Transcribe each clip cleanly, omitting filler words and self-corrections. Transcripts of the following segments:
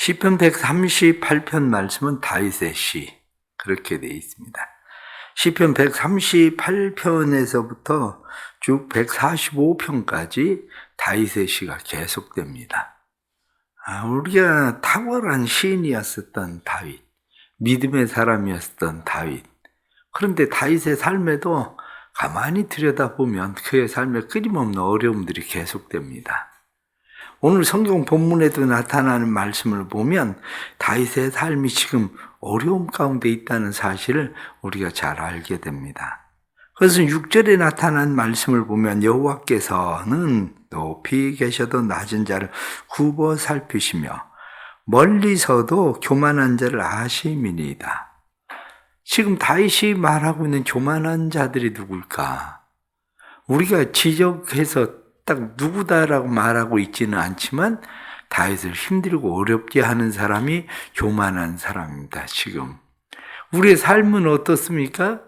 시편 138편 말씀은 다윗의 시, 그렇게 되어 있습니다. 시편 138편에서부터 쭉 145편까지 다윗의 시가 계속됩니다. 우리가 탁월한 시인이었었던 다윗, 믿음의 사람이었던 다윗. 그런데 다윗의 삶에도 가만히 들여다보면 그의 삶에 끊임없는 어려움들이 계속됩니다. 오늘 성경 본문에도 나타나는 말씀을 보면 다윗의 삶이 지금 어려움 가운데 있다는 사실을 우리가 잘 알게 됩니다. 그래서 6절에 나타난 말씀을 보면 여호와께서는 높이 계셔도 낮은 자를 굽어 살피시며 멀리서도 교만한 자를 아심이니이다. 지금 다윗이 말하고 있는 교만한 자들이 누굴까? 우리가 지적해서 딱 누구다라고 말하고 있지는 않지만 다윗을 힘들고 어렵게 하는 사람이 교만한 사람입니다. 지금 우리의 삶은 어떻습니까?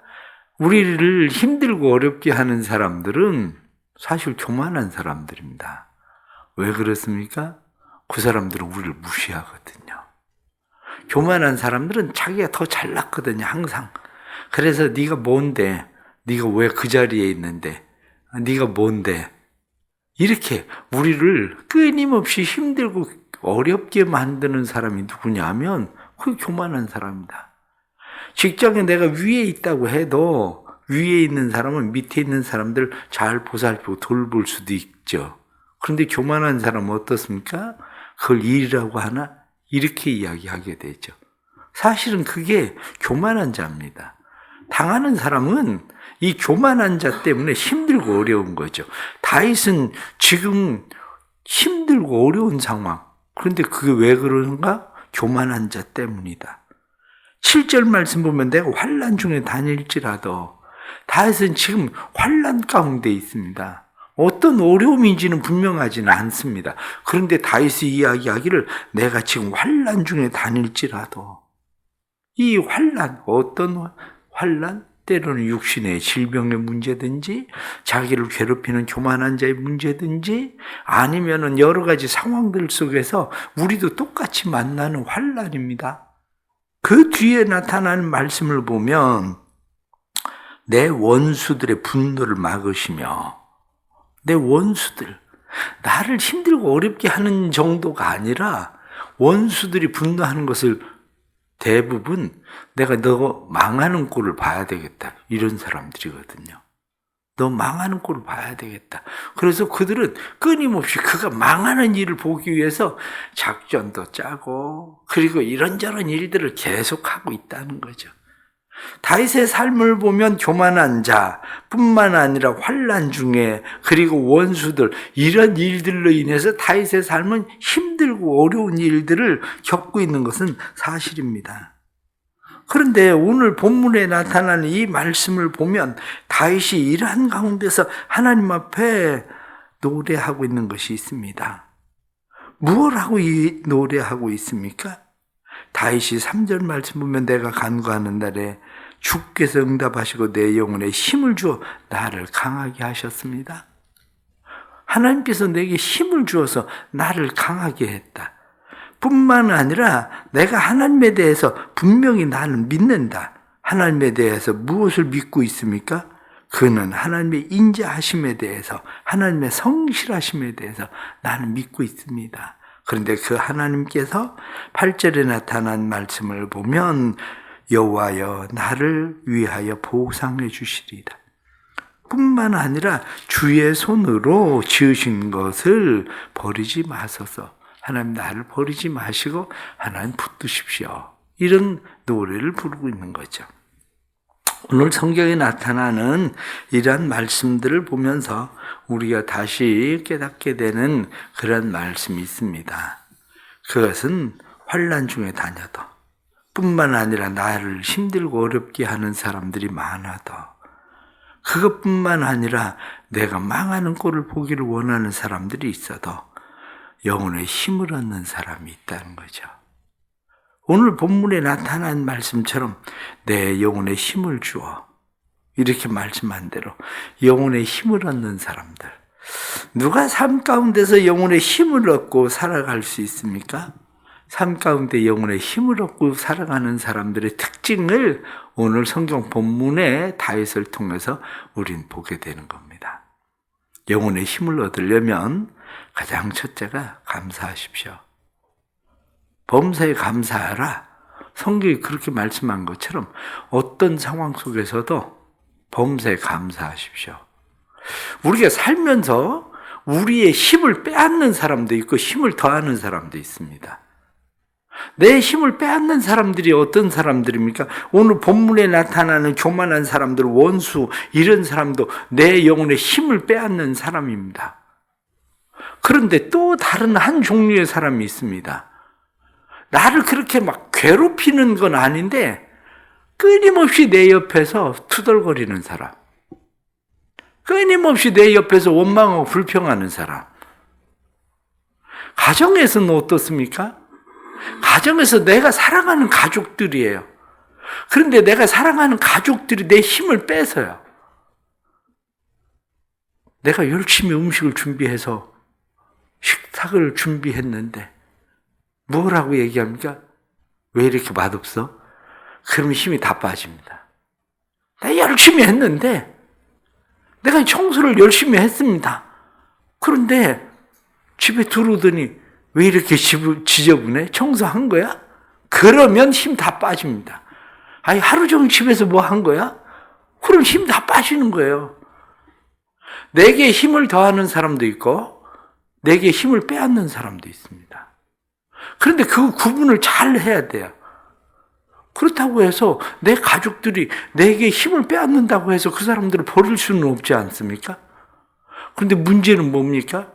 우리를 힘들고 어렵게 하는 사람들은 사실 교만한 사람들입니다. 왜 그렇습니까? 그 사람들은 우리를 무시하거든요. 교만한 사람들은 자기가 더 잘났거든요. 항상. 그래서 네가 뭔데? 네가 왜 그 자리에 있는데? 네가 뭔데? 이렇게 우리를 끊임없이 힘들고 어렵게 만드는 사람이 누구냐면 그게 교만한 사람이다. 직장에 내가 위에 있다고 해도 위에 있는 사람은 밑에 있는 사람들 잘 보살피고 돌볼 수도 있죠. 그런데 교만한 사람은 어떻습니까? 그걸 일이라고 하나? 이렇게 이야기하게 되죠. 사실은 그게 교만한 자입니다. 당하는 사람은 이 교만한 자 때문에 힘들고 어려운 거죠. 다윗은 지금 힘들고 어려운 상황. 그런데 그게 왜 그런가? 교만한 자 때문이다. 7절 말씀 보면 내가 환난 중에 다닐지라도 다윗은 지금 환난 가운데 있습니다. 어떤 어려움인지는 분명하지는 않습니다. 그런데 다윗이 이야기하기를 내가 지금 환난 중에 다닐지라도 이 환난, 어떤 환난? 때로는 육신의 질병의 문제든지 자기를 괴롭히는 교만한 자의 문제든지 아니면은 여러 가지 상황들 속에서 우리도 똑같이 만나는 환난입니다. 그 뒤에 나타나는 말씀을 보면 내 원수들의 분노를 막으시며 내 원수들, 나를 힘들고 어렵게 하는 정도가 아니라 원수들이 분노하는 것을 대부분 내가 너 망하는 꼴을 봐야 되겠다. 이런 사람들이거든요. 너 망하는 꼴을 봐야 되겠다. 그래서 그들은 끊임없이 그가 망하는 일을 보기 위해서 작전도 짜고 그리고 이런저런 일들을 계속하고 있다는 거죠. 다윗의 삶을 보면 교만한 자뿐만 아니라 환난 중에 그리고 원수들 이런 일들로 인해서 다윗의 삶은 힘들고 어려운 일들을 겪고 있는 것은 사실입니다. 그런데 오늘 본문에 나타나는 이 말씀을 보면 다윗이 이러한 가운데서 하나님 앞에 노래하고 있는 것이 있습니다. 무엇 하고 노래하고 있습니까? 다윗이 3절 말씀 보면 내가 간구하는 날에 주께서 응답하시고 내 영혼에 힘을 주어 나를 강하게 하셨습니다. 하나님께서 내게 힘을 주어서 나를 강하게 했다. 뿐만 아니라 내가 하나님에 대해서 분명히 나는 믿는다. 하나님에 대해서 무엇을 믿고 있습니까? 그는 하나님의 인자하심에 대해서 하나님의 성실하심에 대해서 나는 믿고 있습니다. 그런데 그 하나님께서 8절에 나타난 말씀을 보면 여호와여 나를 위하여 보상해 주시리이다. 뿐만 아니라 주의 손으로 지으신 것을 버리지 마소서. 하나님 나를 버리지 마시고 하나님 붙드십시오. 이런 노래를 부르고 있는 거죠. 오늘 성경에 나타나는 이러한 말씀들을 보면서 우리가 다시 깨닫게 되는 그런 말씀이 있습니다. 그것은 환난 중에 다녀도 뿐만 아니라 나를 힘들고 어렵게 하는 사람들이 많아도 그것뿐만 아니라 내가 망하는 꼴을 보기를 원하는 사람들이 있어도 영혼에 힘을 얻는 사람이 있다는 거죠. 오늘 본문에 나타난 말씀처럼 내 영혼에 힘을 주어 이렇게 말씀한 대로 영혼에 힘을 얻는 사람들. 누가 삶 가운데서 영혼에 힘을 얻고 살아갈 수 있습니까? 삶 가운데 영혼의 힘을 얻고 살아가는 사람들의 특징을 오늘 성경 본문의 다윗을 통해서 우린 보게 되는 겁니다. 영혼의 힘을 얻으려면 가장 첫째가 감사하십시오. 범사에 감사하라. 성경이 그렇게 말씀한 것처럼 어떤 상황 속에서도 범사에 감사하십시오. 우리가 살면서 우리의 힘을 빼앗는 사람도 있고 힘을 더하는 사람도 있습니다. 내 힘을 빼앗는 사람들이 어떤 사람들입니까? 오늘 본문에 나타나는 교만한 사람들, 원수, 이런 사람도 내 영혼의 힘을 빼앗는 사람입니다. 그런데 또 다른 한 종류의 사람이 있습니다. 나를 그렇게 막 괴롭히는 건 아닌데 끊임없이 내 옆에서 투덜거리는 사람, 끊임없이 내 옆에서 원망하고 불평하는 사람. 가정에서는 어떻습니까? 가정에서 내가 사랑하는 가족들이에요. 그런데 내가 사랑하는 가족들이 내 힘을 뺏어요. 내가 열심히 음식을 준비해서 식탁을 준비했는데 뭐라고 얘기합니까? 왜 이렇게 맛없어? 그러면 힘이 다 빠집니다. 내가 열심히 했는데, 내가 청소를 열심히 했습니다. 그런데 집에 들어오더니 왜 이렇게 지저분해? 청소한 거야? 그러면 힘 다 빠집니다. 아니, 하루 종일 집에서 뭐 한 거야? 그럼 힘 다 빠지는 거예요. 내게 힘을 더하는 사람도 있고 내게 힘을 빼앗는 사람도 있습니다. 그런데 그 구분을 잘 해야 돼요. 그렇다고 해서 내 가족들이 내게 힘을 빼앗는다고 해서 그 사람들을 버릴 수는 없지 않습니까? 그런데 문제는 뭡니까?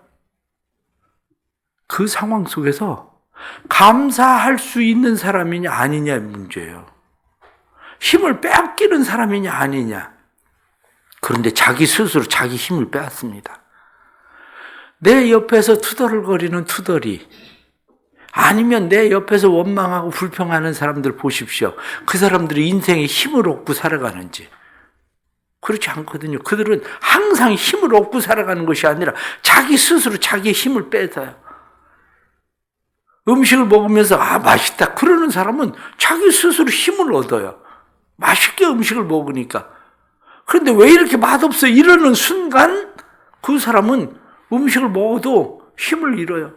그 상황 속에서 감사할 수 있는 사람이냐 아니냐의 문제예요. 힘을 빼앗기는 사람이냐 아니냐. 그런데 자기 스스로 자기 힘을 빼앗습니다. 내 옆에서 투덜거리는 투덜이, 아니면 내 옆에서 원망하고 불평하는 사람들 보십시오. 그 사람들이 인생에 힘을 얻고 살아가는지. 그렇지 않거든요. 그들은 항상 힘을 얻고 살아가는 것이 아니라 자기 스스로 자기의 힘을 뺏어요. 음식을 먹으면서 맛있다 그러는 사람은 자기 스스로 힘을 얻어요. 맛있게 음식을 먹으니까. 그런데 왜 이렇게 맛없어 이러는 순간 그 사람은 음식을 먹어도 힘을 잃어요.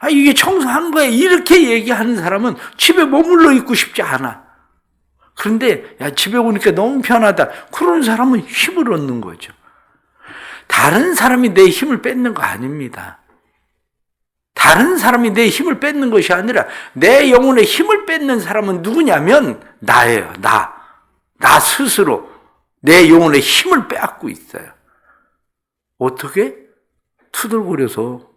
이게 청소한 거야 이렇게 얘기하는 사람은 집에 머물러 있고 싶지 않아. 그런데 집에 오니까 너무 편하다 그런 사람은 힘을 얻는 거죠. 다른 사람이 내 힘을 뺏는 거 아닙니다. 다른 사람이 내 힘을 뺏는 것이 아니라 내 영혼의 힘을 뺏는 사람은 누구냐면 나예요. 나 스스로 내 영혼의 힘을 빼앗고 있어요. 어떻게? 투덜거려서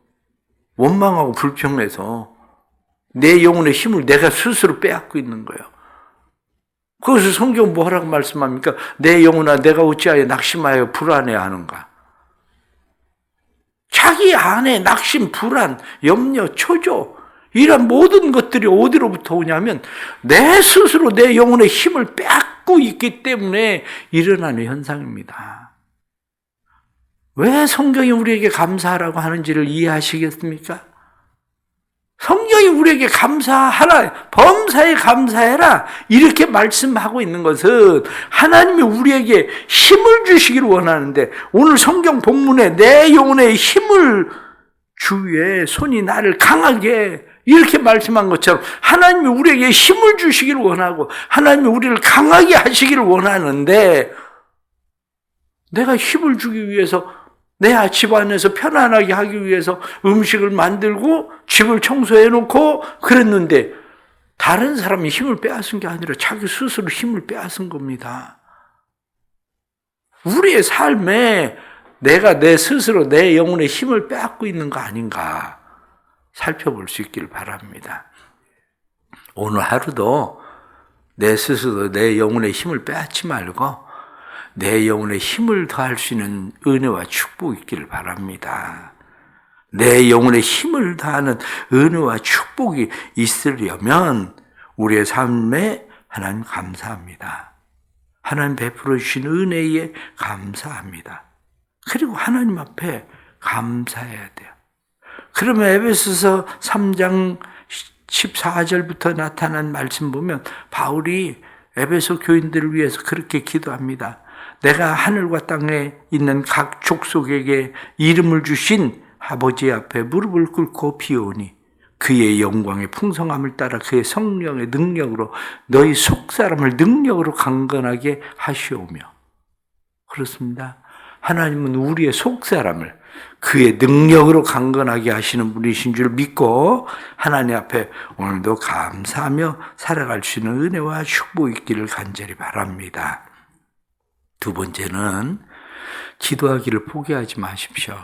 원망하고 불평해서 내 영혼의 힘을 내가 스스로 빼앗고 있는 거예요. 그것을 성경 뭐라고 말씀합니까? 내 영혼아 내가 어찌하여 낙심하여 불안해하는가? 자기 안에 낙심, 불안, 염려, 초조 이런 모든 것들이 어디로부터 오냐면 내 스스로 내 영혼의 힘을 빼앗고 있기 때문에 일어나는 현상입니다. 왜 성경이 우리에게 감사하라고 하는지를 이해하시겠습니까? 성경이 우리에게 감사하라, 범사에 감사해라 이렇게 말씀하고 있는 것은 하나님이 우리에게 힘을 주시기를 원하는데, 오늘 성경 본문에 내 영혼의 힘을 주의 손이 나를 강하게 이렇게 말씀한 것처럼 하나님이 우리에게 힘을 주시기를 원하고 하나님이 우리를 강하게 하시기를 원하는데, 내가 힘을 주기 위해서 내 집안에서 편안하게 하기 위해서 음식을 만들고 집을 청소해 놓고 그랬는데 다른 사람이 힘을 빼앗은 게 아니라 자기 스스로 힘을 빼앗은 겁니다. 우리의 삶에 내가 내 스스로 내 영혼의 힘을 빼앗고 있는 거 아닌가 살펴볼 수 있기를 바랍니다. 오늘 하루도 내 스스로 내 영혼의 힘을 빼앗지 말고 내 영혼의 힘을 더할 수 있는 은혜와 축복이 있기를 바랍니다. 내 영혼의 힘을 더하는 은혜와 축복이 있으려면 우리의 삶에 하나님 감사합니다. 하나님 베풀어 주신 은혜에 감사합니다. 그리고 하나님 앞에 감사해야 돼요. 그러면 에베소서 3장 14절부터 나타난 말씀 보면 바울이 에베소 교인들을 위해서 그렇게 기도합니다. 내가 하늘과 땅에 있는 각 족속에게 이름을 주신 아버지 앞에 무릎을 꿇고 비오니 그의 영광의 풍성함을 따라 그의 성령의 능력으로 너희 속사람을 능력으로 강건하게 하시오며. 그렇습니다. 하나님은 우리의 속사람을 그의 능력으로 강건하게 하시는 분이신 줄 믿고 하나님 앞에 오늘도 감사하며 살아갈 수 있는 은혜와 축복이 있기를 간절히 바랍니다. 두 번째는 기도하기를 포기하지 마십시오.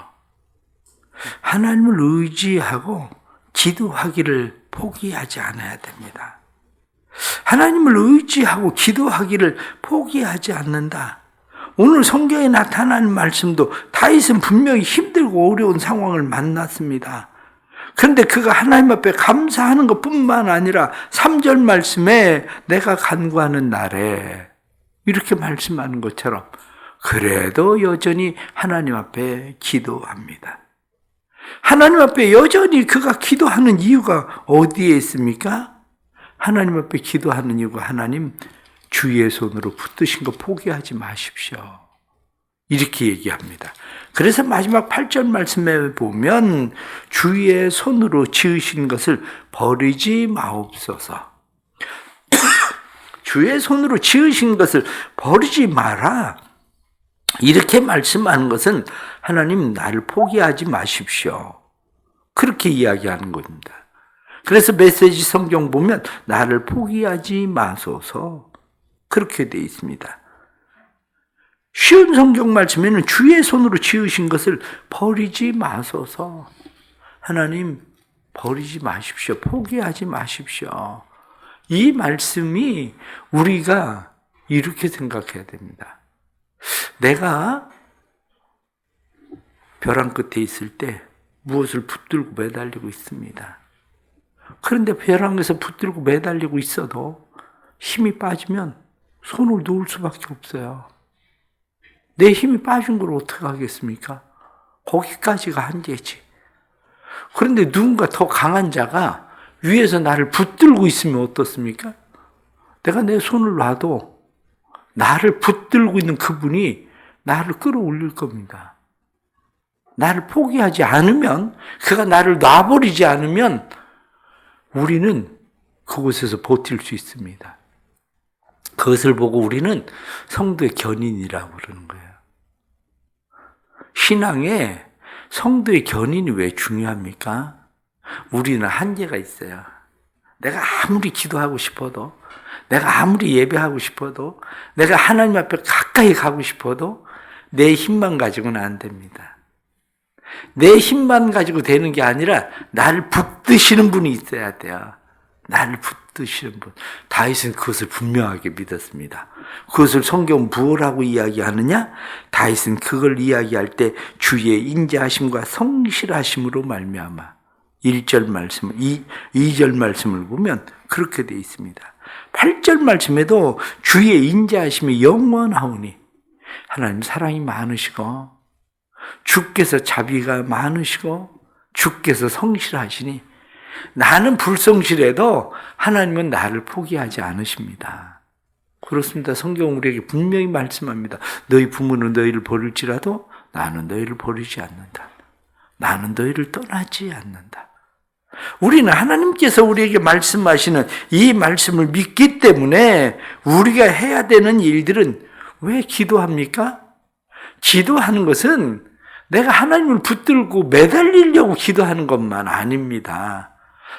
하나님을 의지하고 기도하기를 포기하지 않아야 됩니다. 하나님을 의지하고 기도하기를 포기하지 않는다. 오늘 성경에 나타나는 말씀도 다윗은 분명히 힘들고 어려운 상황을 만났습니다. 그런데 그가 하나님 앞에 감사하는 것뿐만 아니라 3절 말씀에 내가 간구하는 날에 이렇게 말씀하는 것처럼 그래도 여전히 하나님 앞에 기도합니다. 하나님 앞에 여전히 그가 기도하는 이유가 어디에 있습니까? 하나님 앞에 기도하는 이유가 하나님 주의 손으로 붙드신 거 포기하지 마십시오. 이렇게 얘기합니다. 그래서 마지막 8절 말씀에 보면 주의 손으로 지으신 것을 버리지 마옵소서. 주의 손으로 지으신 것을 버리지 마라. 이렇게 말씀하는 것은 하나님 나를 포기하지 마십시오. 그렇게 이야기하는 겁니다. 그래서 메시지 성경 보면 나를 포기하지 마소서. 그렇게 되어 있습니다. 쉬운 성경 말씀에는 주의 손으로 지으신 것을 버리지 마소서. 하나님 버리지 마십시오. 포기하지 마십시오. 이 말씀이 우리가 이렇게 생각해야 됩니다. 내가 벼랑 끝에 있을 때 무엇을 붙들고 매달리고 있습니다. 그런데 벼랑에서 붙들고 매달리고 있어도 힘이 빠지면 손을 놓을 수밖에 없어요. 내 힘이 빠진 걸 어떻게 하겠습니까? 거기까지가 한계지. 그런데 누군가 더 강한 자가 위에서 나를 붙들고 있으면 어떻습니까? 내가 내 손을 놔도 나를 붙들고 있는 그분이 나를 끌어올릴 겁니다. 나를 포기하지 않으면, 그가 나를 놔버리지 않으면 우리는 그곳에서 버틸 수 있습니다. 그것을 보고 우리는 성도의 견인이라고 그러는 거예요. 신앙에 성도의 견인이 왜 중요합니까? 우리는 한계가 있어요. 내가 아무리 기도하고 싶어도, 내가 아무리 예배하고 싶어도, 내가 하나님 앞에 가까이 가고 싶어도 내 힘만 가지고는 안 됩니다. 내 힘만 가지고 되는 게 아니라 나를 붙드시는 분이 있어야 돼요. 나를 붙드시는 분. 다윗은 그것을 분명하게 믿었습니다. 그것을 성경 무엇이라고 이야기하느냐? 다윗은 그걸 이야기할 때 주의 인자하심과 성실하심으로 말미암아 1절 말씀, 2절 말씀을 보면 그렇게 되어 있습니다. 8절 말씀에도 주의 인자하심이 영원하오니 하나님 사랑이 많으시고 주께서 자비가 많으시고 주께서 성실하시니 나는 불성실해도 하나님은 나를 포기하지 않으십니다. 그렇습니다. 성경 우리에게 분명히 말씀합니다. 너희 부모는 너희를 버릴지라도 나는 너희를 버리지 않는다. 나는 너희를 떠나지 않는다. 우리는 하나님께서 우리에게 말씀하시는 이 말씀을 믿기 때문에 우리가 해야 되는 일들은 왜 기도합니까? 기도하는 것은 내가 하나님을 붙들고 매달리려고 기도하는 것만 아닙니다.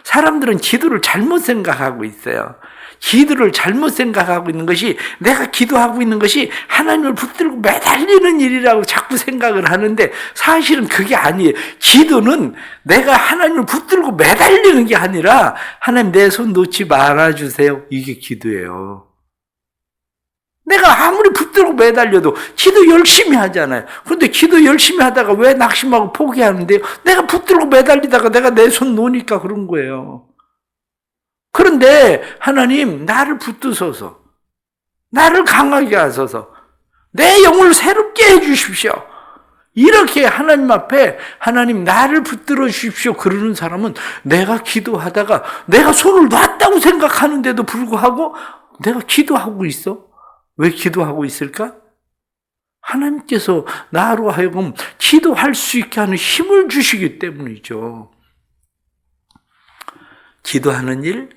사람들은 기도를 잘못 생각하고 있어요. 기도를 잘못 생각하고 있는 것이, 내가 기도하고 있는 것이 하나님을 붙들고 매달리는 일이라고 자꾸 생각을 하는데 사실은 그게 아니에요. 기도는 내가 하나님을 붙들고 매달리는 게 아니라 하나님 내 손 놓지 말아주세요. 이게 기도예요. 내가 아무리 붙들고 매달려도 기도 열심히 하잖아요. 그런데 기도 열심히 하다가 왜 낙심하고 포기하는데요? 내가 붙들고 매달리다가 내가 내 손 놓으니까 그런 거예요. 그런데 하나님 나를 붙드소서, 나를 강하게 하소서, 내 영을 새롭게 해 주십시오. 이렇게 하나님 앞에 하나님 나를 붙들어 주십시오 그러는 사람은 내가 기도하다가 내가 손을 놨다고 생각하는데도 불구하고 내가 기도하고 있어. 왜 기도하고 있을까? 하나님께서 나로 하여금 기도할 수 있게 하는 힘을 주시기 때문이죠. 기도하는 일,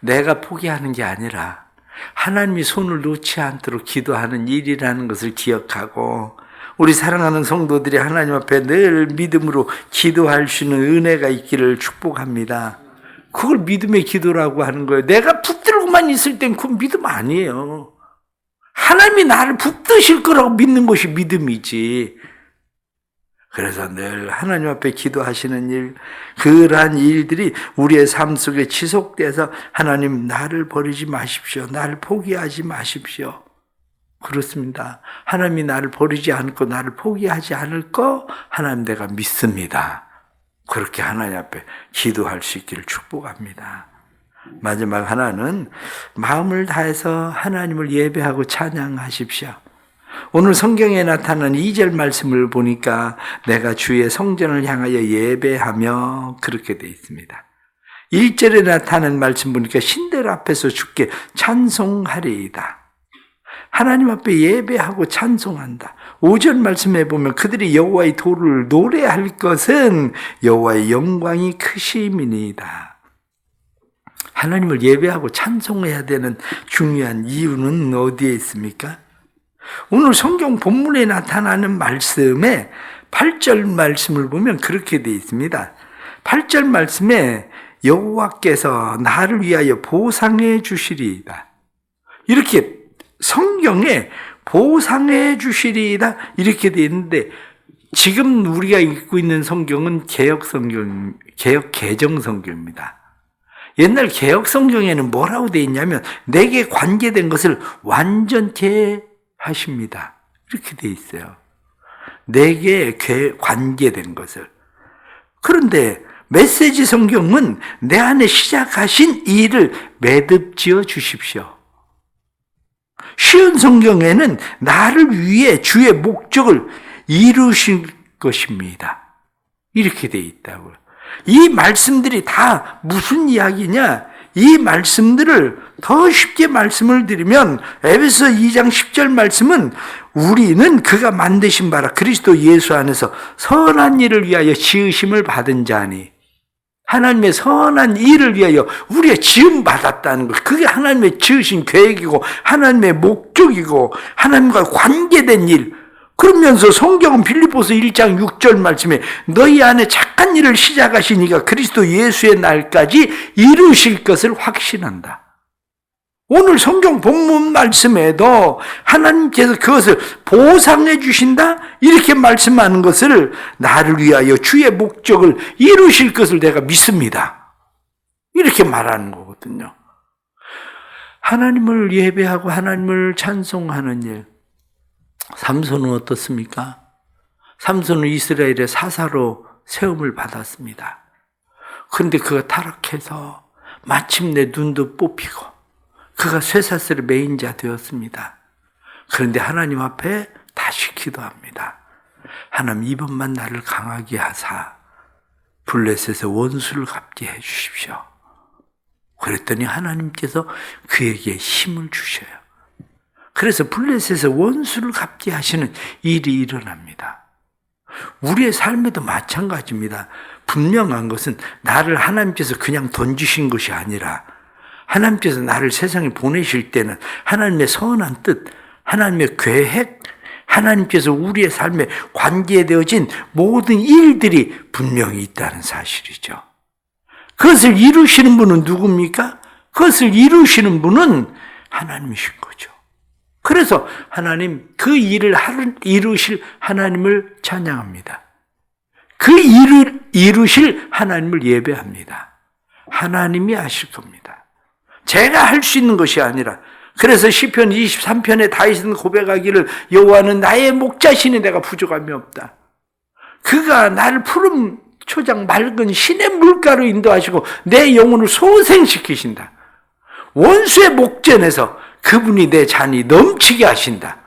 내가 포기하는 게 아니라 하나님이 손을 놓지 않도록 기도하는 일이라는 것을 기억하고 우리 사랑하는 성도들이 하나님 앞에 늘 믿음으로 기도할 수 있는 은혜가 있기를 축복합니다. 그걸 믿음의 기도라고 하는 거예요. 내가 붙들고만 있을 땐 그건 믿음 아니에요. 하나님이 나를 붙드실 거라고 믿는 것이 믿음이지. 그래서 늘 하나님 앞에 기도하시는 일, 그러한 일들이 우리의 삶 속에 지속돼서 하나님 나를 버리지 마십시오. 나를 포기하지 마십시오. 그렇습니다. 하나님이 나를 버리지 않고 나를 포기하지 않을 거 하나님 내가 믿습니다. 그렇게 하나님 앞에 기도할 수 있기를 축복합니다. 마지막 하나는 마음을 다해서 하나님을 예배하고 찬양하십시오. 오늘 성경에 나타난 2절 말씀을 보니까 내가 주의 성전을 향하여 예배하며 그렇게 되어 있습니다. 1절에 나타난 말씀 보니까 신들 앞에서 주께 찬송하리이다. 하나님 앞에 예배하고 찬송한다. 5절 말씀에 보면 그들이 여호와의 도를 노래할 것은 여호와의 영광이 크심이니이다. 하나님을 예배하고 찬송해야 되는 중요한 이유는 어디에 있습니까? 오늘 성경 본문에 나타나는 말씀에 8절 말씀을 보면 그렇게 되어 있습니다. 8절 말씀에 여호와께서 나를 위하여 보상해 주시리이다. 이렇게 성경에 보상해 주시리이다 이렇게 되어 있는데 지금 우리가 읽고 있는 성경은 개혁 개정 성경입니다. 옛날 개혁 성경에는 뭐라고 되어 있냐면 내게 관계된 것을 완전케 하십니다. 이렇게 되어 있어요. 내게 관계된 것을. 그런데 메시지 성경은 내 안에 시작하신 일을 매듭지어 주십시오. 쉬운 성경에는 나를 위해 주의 목적을 이루실 것입니다. 이렇게 되어 있다고요. 이 말씀들이 다 무슨 이야기냐? 이 말씀들을 더 쉽게 말씀을 드리면 에베소 2장 10절 말씀은 우리는 그가 만드신 바라 그리스도 예수 안에서 선한 일을 위하여 지으심을 받은 자니 하나님의 선한 일을 위하여 우리가 지음받았다는 것. 그게 하나님의 지으신 계획이고 하나님의 목적이고 하나님과 관계된 일. 그러면서 성경은 빌립보서 1장 6절 말씀에 너희 안에 착한 일을 시작하신 이가 그리스도 예수의 날까지 이루실 것을 확신한다. 오늘 성경 본문 말씀에도 하나님께서 그것을 보상해 주신다? 이렇게 말씀하는 것을 나를 위하여 주의 목적을 이루실 것을 내가 믿습니다. 이렇게 말하는 거거든요. 하나님을 예배하고 하나님을 찬송하는 일. 삼손은 어떻습니까? 삼손은 이스라엘의 사사로 세움을 받았습니다. 그런데 그가 타락해서 마침내 눈도 뽑히고 그가 쇠사슬의 매인자 되었습니다. 그런데 하나님 앞에 다시 기도합니다. 하나님 이번만 나를 강하게 하사 블레셋의 원수를 갚게 해 주십시오. 그랬더니 하나님께서 그에게 힘을 주셔요. 그래서 블레셋의 원수를 갚게 하시는 일이 일어납니다. 우리의 삶에도 마찬가지입니다. 분명한 것은 나를 하나님께서 그냥 던지신 것이 아니라 하나님께서 나를 세상에 보내실 때는 하나님의 선한 뜻, 하나님의 계획, 하나님께서 우리의 삶에 관계되어진 모든 일들이 분명히 있다는 사실이죠. 그것을 이루시는 분은 누굽니까? 그것을 이루시는 분은 하나님이신 거죠. 그래서 하나님 그 일을 이루실 하나님을 찬양합니다. 그 일을 이루실 하나님을 예배합니다. 하나님이 하실 겁니다. 제가 할 수 있는 것이 아니라 그래서 시편 23편에 다윗은 고백하기를 여호와는 나의 목자시니 내가 부족함이 없다. 그가 나를 푸른 초장 맑은 신의 물가로 인도하시고 내 영혼을 소생시키신다. 원수의 목전에서 그분이 내 잔이 넘치게 하신다.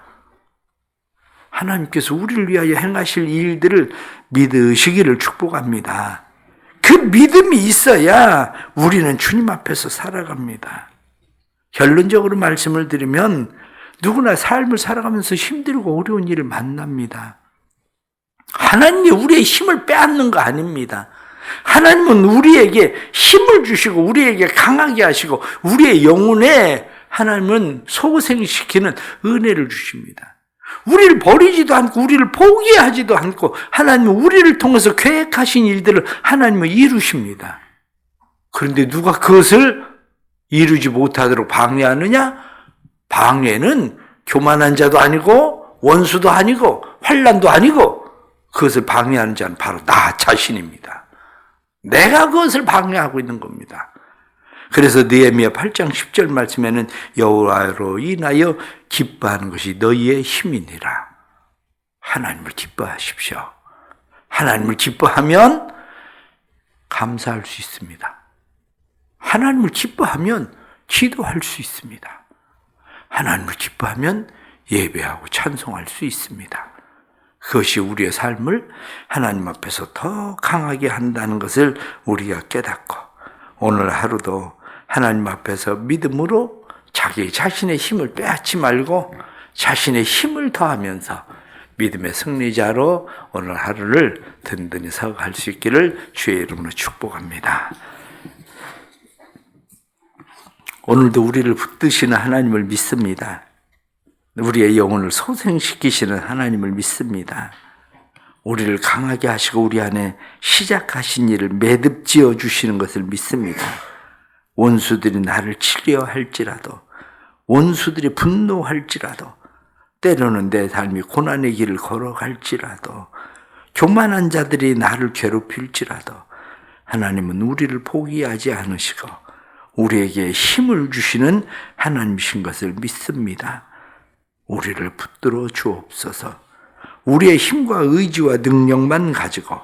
하나님께서 우리를 위하여 행하실 일들을 믿으시기를 축복합니다. 그 믿음이 있어야 우리는 주님 앞에서 살아갑니다. 결론적으로 말씀을 드리면 누구나 삶을 살아가면서 힘들고 어려운 일을 만납니다. 하나님이 우리의 힘을 빼앗는 거 아닙니다. 하나님은 우리에게 힘을 주시고 우리에게 강하게 하시고 우리의 영혼에 하나님은 소생시키는 은혜를 주십니다. 우리를 버리지도 않고 우리를 포기하지도 않고 하나님은 우리를 통해서 계획하신 일들을 하나님은 이루십니다. 그런데 누가 그것을 이루지 못하도록 방해하느냐? 방해는 교만한 자도 아니고 원수도 아니고 환난도 아니고 그것을 방해하는 자는 바로 나 자신입니다. 내가 그것을 방해하고 있는 겁니다. 그래서 느헤미야 8장 10절 말씀에는 여호와로 인하여 기뻐하는 것이 너희의 힘이니라. 하나님을 기뻐하십시오. 하나님을 기뻐하면 감사할 수 있습니다. 하나님을 기뻐하면 기도할 수 있습니다. 하나님을 기뻐하면 예배하고 찬송할 수 있습니다. 그것이 우리의 삶을 하나님 앞에서 더 강하게 한다는 것을 우리가 깨닫고 오늘 하루도 하나님 앞에서 믿음으로 자기 자신의 힘을 빼앗지 말고 자신의 힘을 더하면서 믿음의 승리자로 오늘 하루를 든든히 서갈 수 있기를 주의 이름으로 축복합니다. 오늘도 우리를 붙드시는 하나님을 믿습니다. 우리의 영혼을 소생시키시는 하나님을 믿습니다. 우리를 강하게 하시고 우리 안에 시작하신 일을 매듭지어 주시는 것을 믿습니다. 원수들이 나를 치려 할지라도 원수들이 분노할지라도 때로는 내 삶이 고난의 길을 걸어갈지라도 교만한 자들이 나를 괴롭힐지라도 하나님은 우리를 포기하지 않으시고 우리에게 힘을 주시는 하나님이신 것을 믿습니다. 우리를 붙들어 주옵소서. 우리의 힘과 의지와 능력만 가지고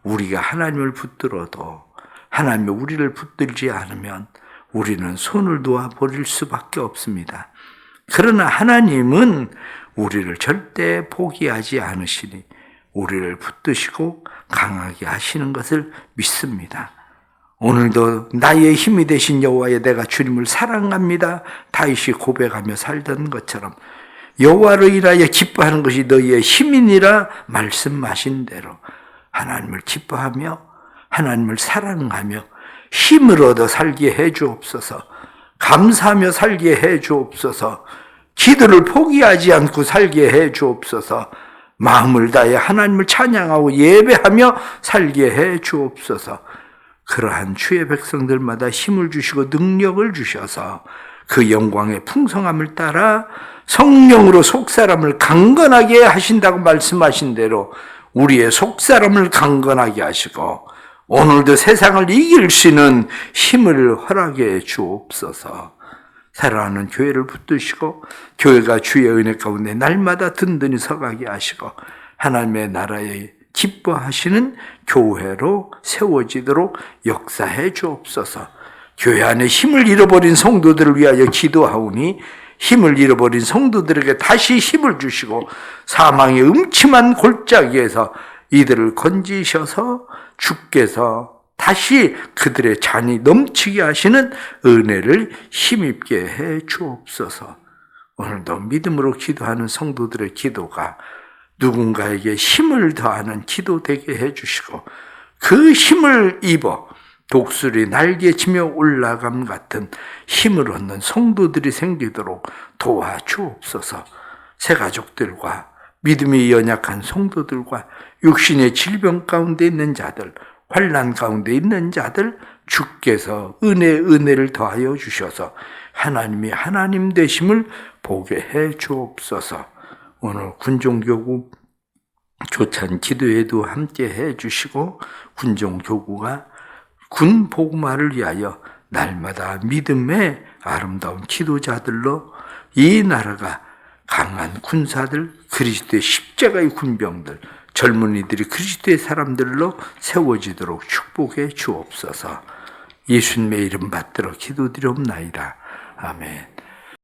우리가 하나님을 붙들어도 하나님이 우리를 붙들지 않으면 우리는 손을 놓아 버릴 수밖에 없습니다. 그러나 하나님은 우리를 절대 포기하지 않으시니 우리를 붙드시고 강하게 하시는 것을 믿습니다. 오늘도 나의 힘이 되신 여호와여 내가 주님을 사랑합니다. 다윗이 고백하며 살던 것처럼 여호와로 인하여 기뻐하는 것이 너희의 힘이니라 말씀하신 대로 하나님을 기뻐하며 하나님을 사랑하며 힘을 얻어 살게 해 주옵소서. 감사하며 살게 해 주옵소서. 기도를 포기하지 않고 살게 해 주옵소서. 마음을 다해 하나님을 찬양하고 예배하며 살게 해 주옵소서. 그러한 주의 백성들마다 힘을 주시고 능력을 주셔서 그 영광의 풍성함을 따라 성령으로 속사람을 강건하게 하신다고 말씀하신 대로 우리의 속사람을 강건하게 하시고 오늘도 세상을 이길 수 있는 힘을 허락해 주옵소서. 사랑하는 교회를 붙드시고 교회가 주의 은혜 가운데 날마다 든든히 서가게 하시고 하나님의 나라에 기뻐하시는 교회로 세워지도록 역사해 주옵소서. 교회 안에 힘을 잃어버린 성도들을 위하여 기도하오니 힘을 잃어버린 성도들에게 다시 힘을 주시고 사망의 음침한 골짜기에서 이들을 건지셔서 주께서 다시 그들의 잔이 넘치게 하시는 은혜를 힘입게 해 주옵소서. 오늘도 믿음으로 기도하는 성도들의 기도가 누군가에게 힘을 더하는 기도 되게 해 주시고 그 힘을 입어 독수리 날개치며 올라감 같은 힘을 얻는 성도들이 생기도록 도와주옵소서. 새 가족들과 믿음이 연약한 성도들과 육신의 질병 가운데 있는 자들, 환난 가운데 있는 자들 주께서 은혜를 더하여 주셔서 하나님이 하나님 되심을 보게 해 주옵소서. 오늘 군종교구 조찬 기도에도 함께 해 주시고 군종교구가 군 복음화를 위하여 날마다 믿음의 아름다운 기도자들로 이 나라가 강한 군사들, 그리스도의 십자가의 군병들, 젊은이들이 그리스도의 사람들로 세워지도록 축복해 주옵소서. 예수님의 이름 받들어 기도드리옵나이다. 아멘.